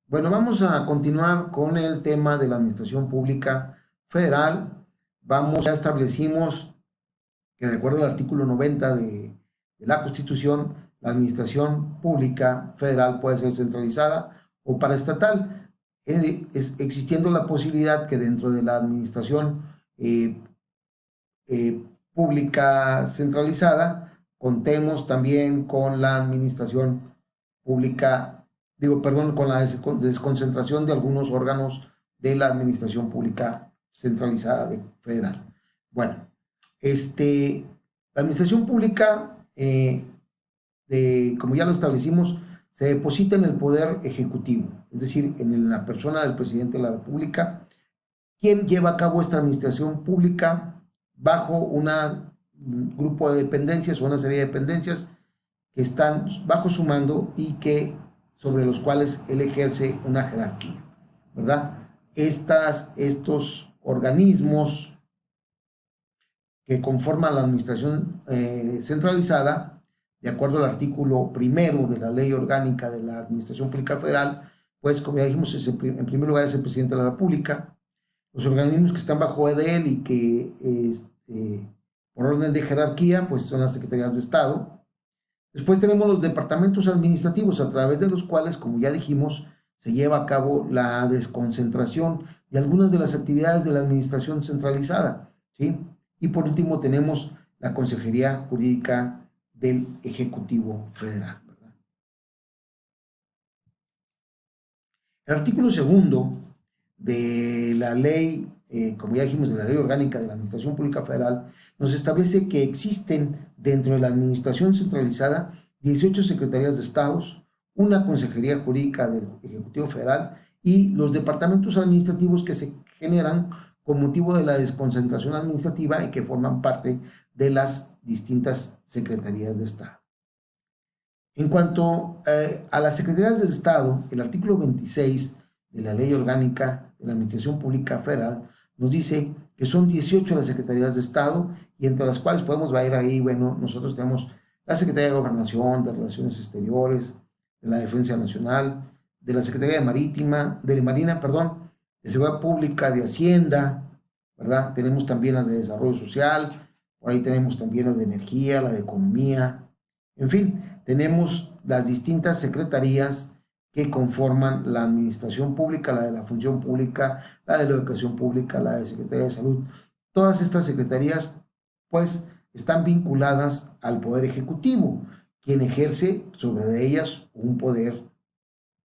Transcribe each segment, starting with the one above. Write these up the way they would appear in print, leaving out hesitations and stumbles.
Bueno, vamos a continuar con el tema de la Administración Pública Federal. Ya establecimos que de acuerdo al artículo 90 de la Constitución, la Administración Pública Federal puede ser centralizada o paraestatal, existiendo la posibilidad que dentro de la Administración eh, Pública centralizada contemos también con la Administración Pública, con la desconcentración de algunos órganos de la Administración Pública Centralizada Federal. Bueno, la Administración Pública, como ya lo establecimos, se deposita en el Poder Ejecutivo, es decir, en la persona del Presidente de la República, quien lleva a cabo esta Administración Pública bajo un grupo de dependencias o una serie de dependencias que están bajo su mando y sobre los cuales él ejerce una jerarquía, ¿verdad? Estos organismos que conforman la administración centralizada, de acuerdo al artículo primero de la Ley Orgánica de la Administración Pública Federal, pues como ya dijimos, en primer lugar es el Presidente de la República, los organismos que están bajo de él y que por orden de jerarquía, pues son las Secretarías de Estado. Después tenemos los departamentos administrativos, a través de los cuales, como ya dijimos, se lleva a cabo la desconcentración de algunas de las actividades de la administración centralizada, ¿sí? Y por último tenemos la Consejería Jurídica del Ejecutivo Federal, ¿verdad? El artículo segundo de la ley, como ya dijimos, de la Ley Orgánica de la Administración Pública Federal, nos establece que existen dentro de la administración centralizada 18 secretarías de estados, una consejería jurídica del Ejecutivo Federal y los departamentos administrativos que se generan con motivo de la desconcentración administrativa y que forman parte de las distintas secretarías de Estado. En cuanto a las secretarías de Estado, el artículo 26 de la Ley Orgánica de la Administración Pública Federal nos dice que son 18 las secretarías de Estado y entre las cuales podemos ver ahí, bueno, nosotros tenemos la Secretaría de Gobernación, de Relaciones Exteriores, de la Defensa Nacional, de la Secretaría de Marina, perdón, de Seguridad Pública, de Hacienda, ¿verdad? Tenemos también la de Desarrollo Social, por ahí tenemos también la de Energía, la de Economía, en fin, tenemos las distintas secretarías que conforman la administración pública, la de la función pública, la de la educación pública, la de Secretaría de Salud. Todas estas secretarías, pues, están vinculadas al Poder Ejecutivo, quien ejerce sobre ellas un poder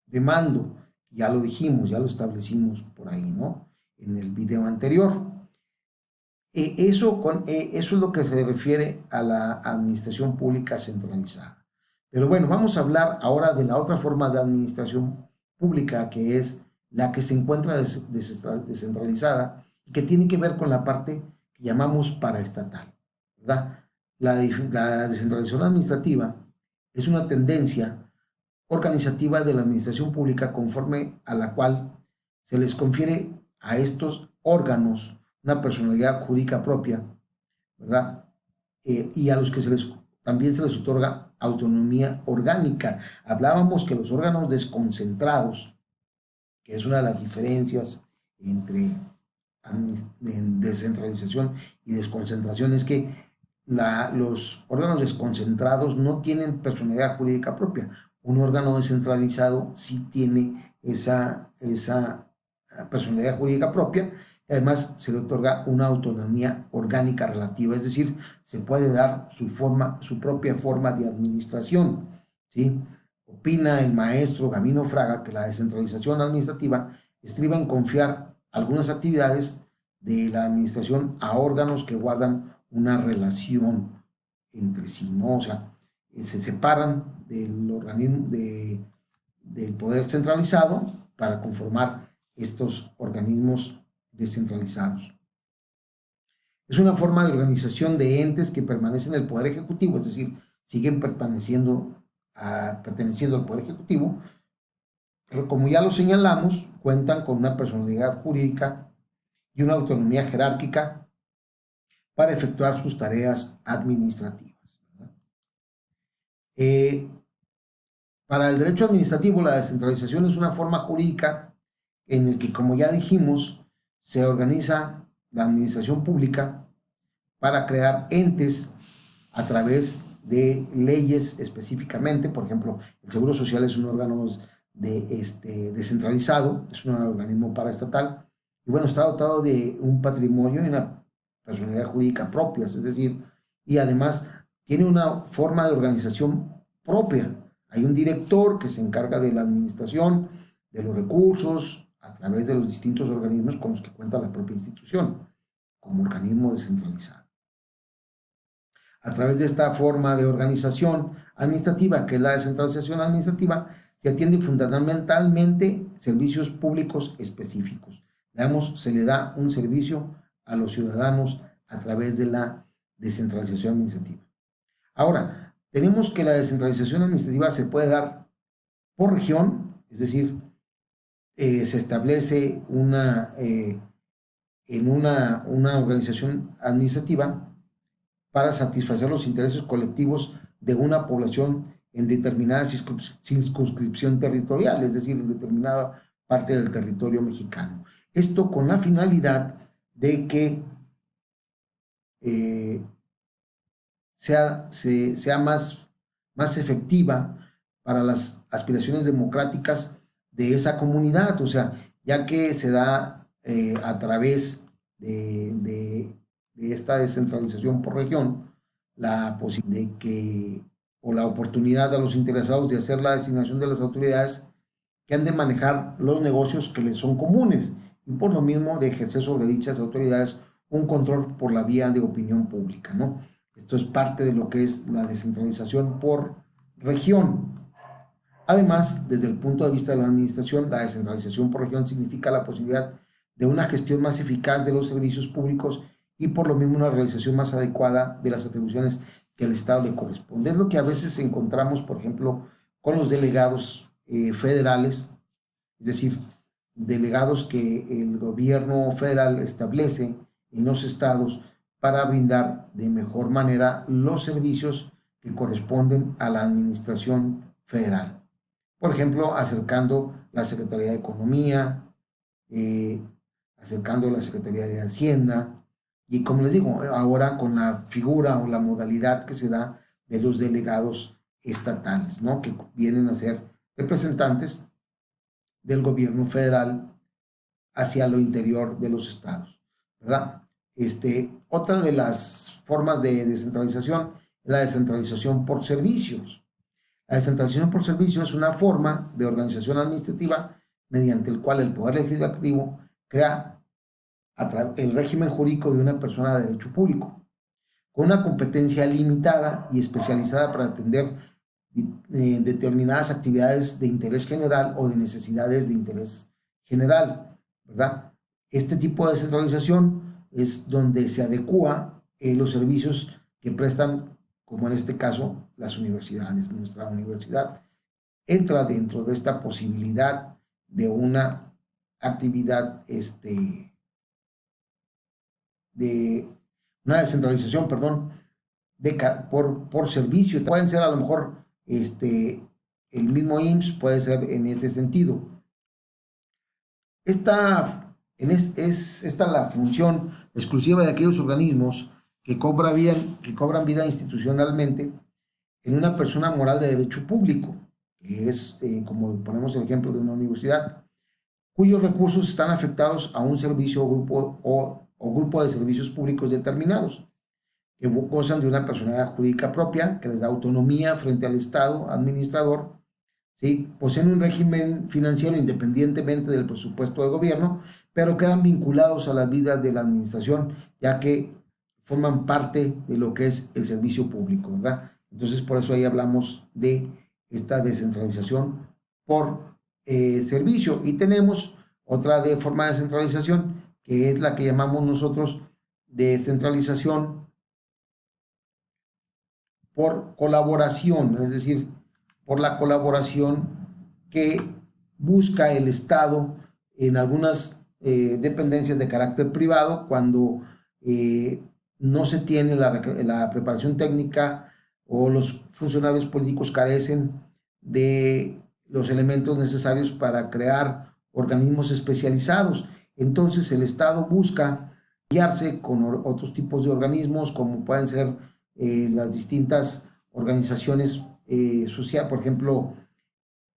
de mando. Ya lo dijimos, ya lo establecimos por ahí, ¿no? En el video anterior. Eso es lo que se refiere a la administración pública centralizada. Pero bueno, vamos a hablar ahora de la otra forma de administración pública, que es la que se encuentra descentralizada y que tiene que ver con la parte que llamamos paraestatal, ¿verdad? La descentralización administrativa es una tendencia organizativa de la administración pública conforme a la cual se les confiere a estos órganos una personalidad jurídica propia, ¿verdad? Y a los que también se les otorga autonomía orgánica. Hablábamos que los órganos desconcentrados, que es una de las diferencias entre descentralización y desconcentración, es que los órganos desconcentrados no tienen personalidad jurídica propia. Un órgano descentralizado sí tiene esa personalidad jurídica propia. Además, se le otorga una autonomía orgánica relativa, es decir, se puede dar su propia forma de administración, ¿sí? Opina el maestro Gamino Fraga que la descentralización administrativa estriba en confiar algunas actividades de la administración a órganos que guardan una relación entre sí, ¿no? O sea, se separan del organismo del poder centralizado para conformar estos organismos descentralizados. Es una forma de organización de entes que permanecen en el Poder Ejecutivo, es decir, siguen perteneciendo al Poder Ejecutivo, pero como ya lo señalamos, cuentan con una personalidad jurídica y una autonomía jerárquica para efectuar sus tareas administrativas. Para el derecho administrativo, la descentralización es una forma jurídica en el que, como ya dijimos, se organiza la administración pública para crear entes a través de leyes específicamente. Por ejemplo, el Seguro Social es un órgano descentralizado, es un organismo paraestatal, y bueno, está dotado de un patrimonio y una personalidad jurídica propias, es decir, y además tiene una forma de organización propia. Hay un director que se encarga de la administración de los recursos a través de los distintos organismos con los que cuenta la propia institución, como organismo descentralizado. A través de esta forma de organización administrativa, que es la descentralización administrativa, se atiende fundamentalmente servicios públicos específicos. Digamos, se le da un servicio a los ciudadanos a través de la descentralización administrativa. Ahora, tenemos que la descentralización administrativa se puede dar por región, es decir, se establece en una organización administrativa para satisfacer los intereses colectivos de una población en determinada circunscripción territorial, es decir, en determinada parte del territorio mexicano. Esto con la finalidad de que sea más efectiva para las aspiraciones democráticas de esa comunidad, o sea, ya que se da a través de esta descentralización por región, la posibilidad de que, o la oportunidad a los interesados de hacer la designación de las autoridades que han de manejar los negocios que les son comunes y por lo mismo de ejercer sobre dichas autoridades un control por la vía de opinión pública, ¿no? Esto es parte de lo que es la descentralización por región. Además, desde el punto de vista de la administración, la descentralización por región significa la posibilidad de una gestión más eficaz de los servicios públicos y por lo mismo una realización más adecuada de las atribuciones que al Estado le corresponde. Es lo que a veces encontramos, por ejemplo, con los delegados federales, es decir, delegados que el gobierno federal establece en los estados para brindar de mejor manera los servicios que corresponden a la administración federal. Por ejemplo, acercando la Secretaría de Economía, acercando la Secretaría de Hacienda, y como les digo, ahora con la figura o la modalidad que se da de los delegados estatales, ¿no? Que vienen a ser representantes del gobierno federal hacia lo interior de los estados, ¿verdad? Otra de las formas de descentralización es la descentralización por servicios. La descentralización por servicios es una forma de organización administrativa mediante el cual el Poder Legislativo crea el régimen jurídico de una persona de derecho público, con una competencia limitada y especializada para atender determinadas actividades de interés general o de necesidades de interés general, ¿verdad? Este tipo de descentralización es donde se adecúa los servicios que prestan, como en este caso las universidades. Nuestra universidad entra dentro de esta posibilidad de una actividad, de una descentralización, perdón, por servicio. Pueden ser a lo mejor el mismo IMSS, puede ser en ese sentido. Esta la función exclusiva de aquellos organismos que cobran vida institucionalmente en una persona moral de derecho público, que es, como ponemos el ejemplo de una universidad, cuyos recursos están afectados a un servicio o grupo de servicios públicos determinados, que gozan de una personalidad jurídica propia, que les da autonomía frente al Estado administrador, ¿sí? Poseen un régimen financiero independientemente del presupuesto de gobierno, pero quedan vinculados a la vida de la administración, ya que forman parte de lo que es el servicio público, ¿verdad? Entonces, por eso ahí hablamos de esta descentralización por servicio. Y tenemos otra forma de descentralización, que es la que llamamos nosotros descentralización por colaboración, es decir, por la colaboración que busca el Estado en algunas dependencias de carácter privado cuando no se tiene la preparación técnica o los funcionarios políticos carecen de los elementos necesarios para crear organismos especializados. Entonces el Estado busca guiarse con otros tipos de organismos, como pueden ser las distintas organizaciones sociales, por ejemplo,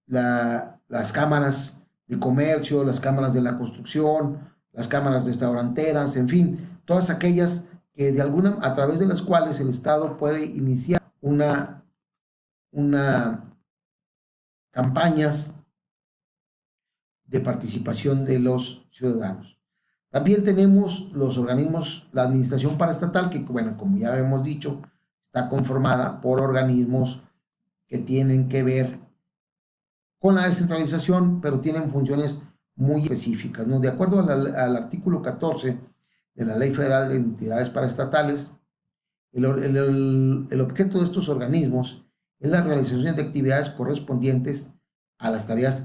las cámaras de comercio, las cámaras de la construcción, las cámaras restauranteras, en fin, todas aquellas que a través de las cuales el Estado puede iniciar una campañas de participación de los ciudadanos. También tenemos los organismos, la administración paraestatal, que, bueno, como ya hemos dicho, está conformada por organismos que tienen que ver con la descentralización, pero tienen funciones muy específicas, ¿no? De acuerdo al artículo 14 de la Ley Federal de Entidades Paraestatales, el objeto de estos organismos es la realización de actividades correspondientes a las tareas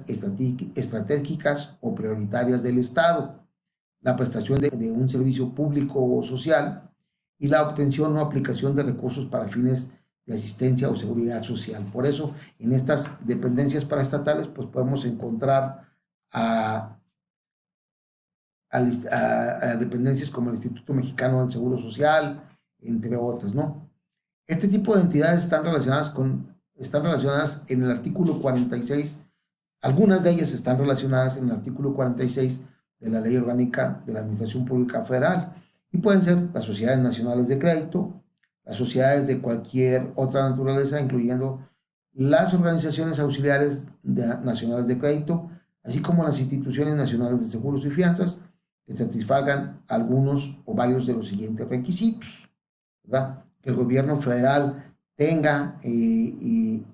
estratégicas o prioritarias del Estado, la prestación de un servicio público o social y la obtención o aplicación de recursos para fines de asistencia o seguridad social. Por eso, en estas dependencias paraestatales, pues podemos encontrar a dependencias como el Instituto Mexicano del Seguro Social, entre otras, ¿no? Este tipo de entidades están relacionadas en el artículo 46, algunas de ellas están relacionadas en el artículo 46 de la Ley Orgánica de la Administración Pública Federal, y pueden ser las sociedades nacionales de crédito, las sociedades de cualquier otra naturaleza, incluyendo las organizaciones auxiliares nacionales de crédito, así como las instituciones nacionales de seguros y fianzas, que satisfagan algunos o varios de los siguientes requisitos, ¿verdad? Que el gobierno federal tenga el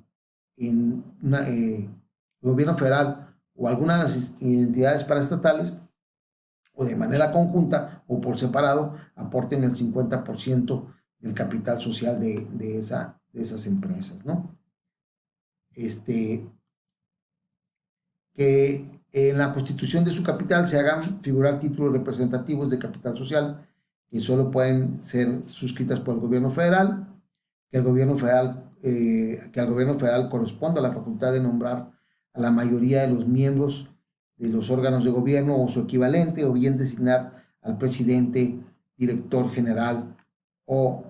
gobierno federal o alguna de las entidades paraestatales, o de manera conjunta o por separado, aporten el 50% del capital social de esas empresas, ¿no? Que en la constitución de su capital se hagan figurar títulos representativos de capital social que solo pueden ser suscritas por el gobierno federal, que al gobierno federal corresponda la facultad de nombrar a la mayoría de los miembros de los órganos de gobierno o su equivalente, o bien designar al presidente, director general, o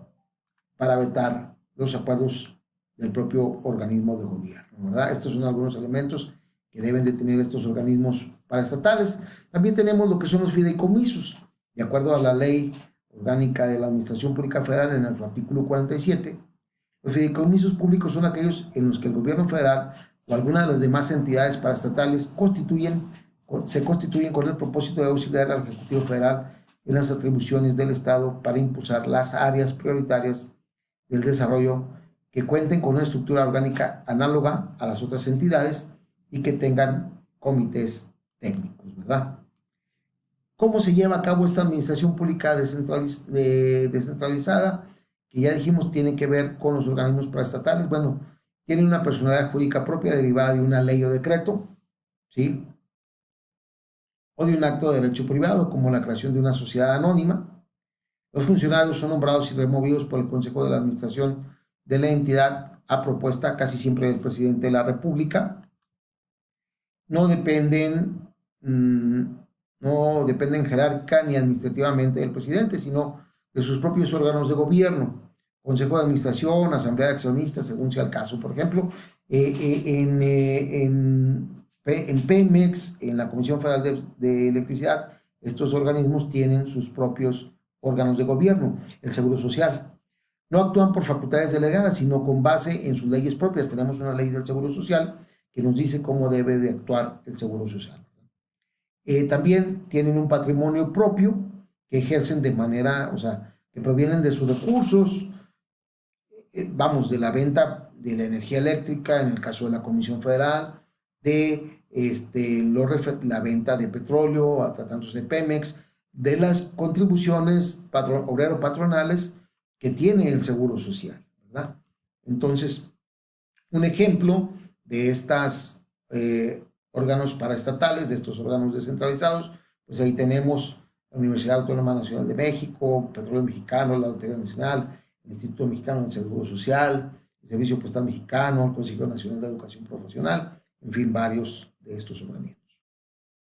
para vetar los acuerdos del propio organismo de gobierno, ¿verdad? Estos son algunos elementos que deben de tener estos organismos paraestatales. También tenemos lo que son los fideicomisos. De acuerdo a la Ley Orgánica de la Administración Pública Federal, en el artículo 47, los fideicomisos públicos son aquellos en los que el gobierno federal o alguna de las demás entidades paraestatales se constituyen con el propósito de auxiliar al Ejecutivo Federal en las atribuciones del Estado para impulsar las áreas prioritarias del desarrollo, que cuenten con una estructura orgánica análoga a las otras entidades y que tengan comités técnicos, ¿verdad? ¿Cómo se lleva a cabo esta administración pública descentralizada? Que ya dijimos tiene que ver con los organismos paraestatales. Bueno, tienen una personalidad jurídica propia derivada de una ley o decreto, ¿sí? O de un acto de derecho privado, como la creación de una sociedad anónima. Los funcionarios son nombrados y removidos por el Consejo de la Administración de la entidad a propuesta casi siempre del presidente de la República. No dependen jerárquica ni administrativamente del presidente, sino de sus propios órganos de gobierno, Consejo de Administración, Asamblea de Accionistas, según sea el caso. Por ejemplo, en Pemex, en la Comisión Federal de Electricidad, estos organismos tienen sus propios órganos de gobierno, el Seguro Social. No actúan por facultades delegadas, sino con base en sus leyes propias. Tenemos una ley del Seguro Social que nos dice cómo debe de actuar el Seguro Social. También tienen un patrimonio propio que ejercen de manera, o sea, que provienen de sus recursos, de la venta de la energía eléctrica, en el caso de la Comisión Federal, de la venta de petróleo, tratándose de Pemex, de las contribuciones obrero-patronales que tiene el Seguro Social, ¿verdad? Entonces, un ejemplo de estos órganos paraestatales, de estos órganos descentralizados, pues ahí tenemos la Universidad Autónoma Nacional de México, Petróleo Mexicano, la Lotería Nacional, el Instituto Mexicano del Seguro Social, el Servicio Postal Mexicano, el Consejo Nacional de Educación Profesional, en fin, varios de estos organismos.